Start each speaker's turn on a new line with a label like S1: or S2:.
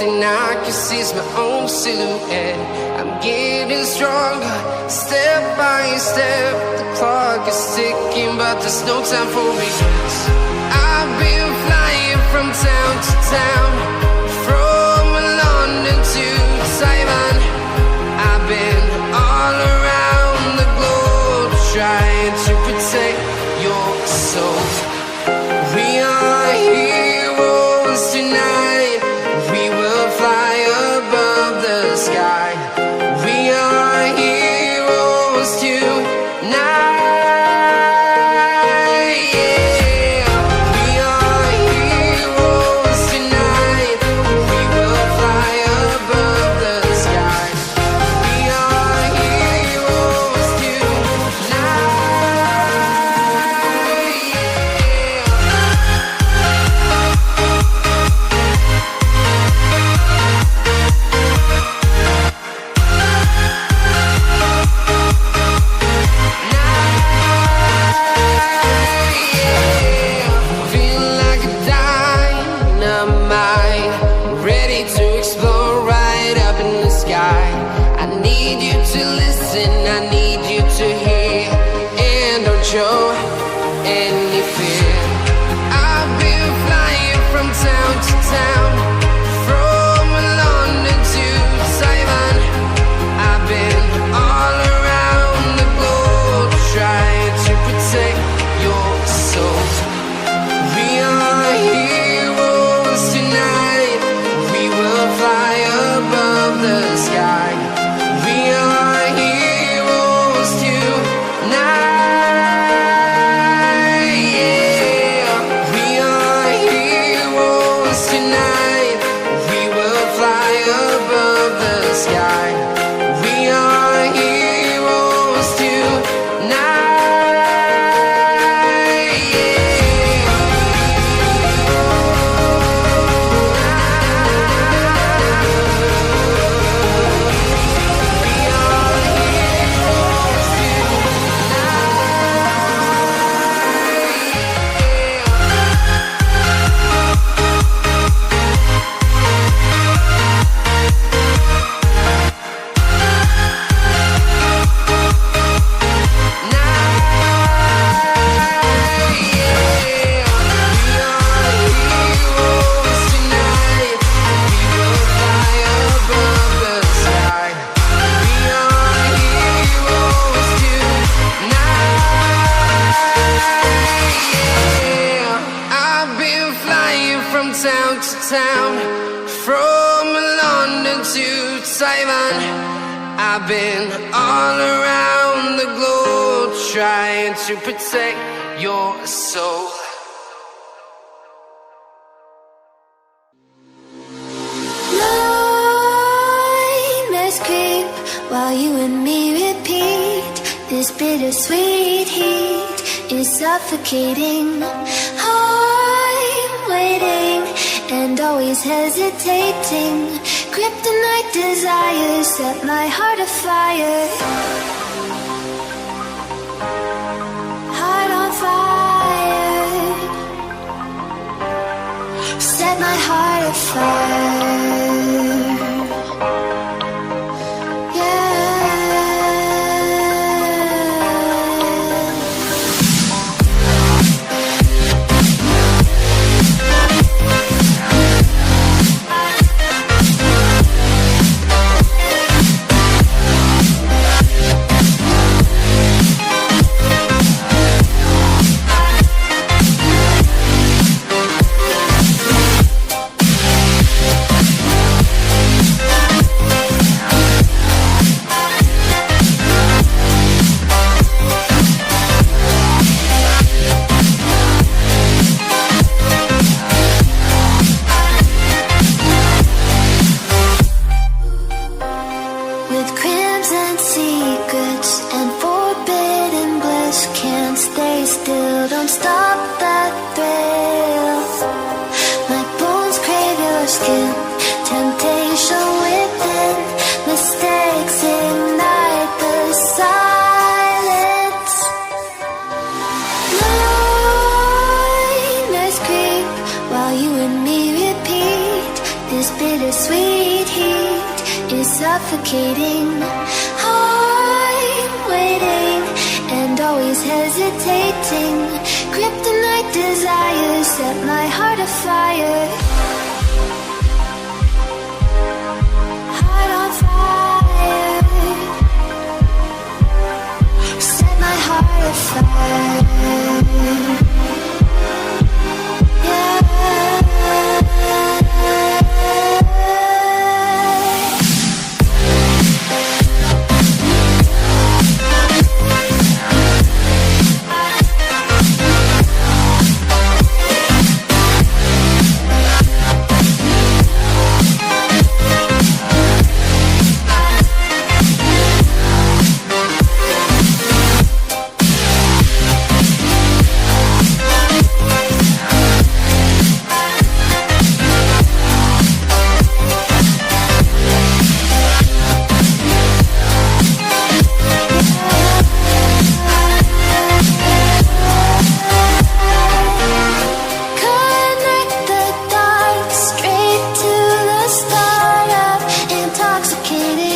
S1: thing I can see is my own silhouette. I'm getting stronger, step by step. The clock is ticking, but there's no time for regrets. I've been flying from town to town, from London to Taiwan. I've been all around the globe, trying to protect your soul. We are heroes tonight. We will fly above the sky. We are heroes tonight. Show any fear. I've been flying from town to town, from London to Taiwan. I've been all around the globe, trying to protect your soul. We are heroes tonight. We will fly above the sky. We are heroes tonight. Town to town, from London to Taiwan. I've been all around the globe, trying to protect your soul.
S2: Nightmares creep while you and me repeat. This bittersweet heat is suffocating. I'm waiting and always hesitating. Kryptonite desires set my heart afire. Heart on fire. Set my heart afire.
S3: bittersweet.
S2: suffocating. I'm waiting and always hesitating. Kryptonite desires set my heart afire. Heart on fire. Set my heart afire. Connect the dark straight to the start of intoxicating.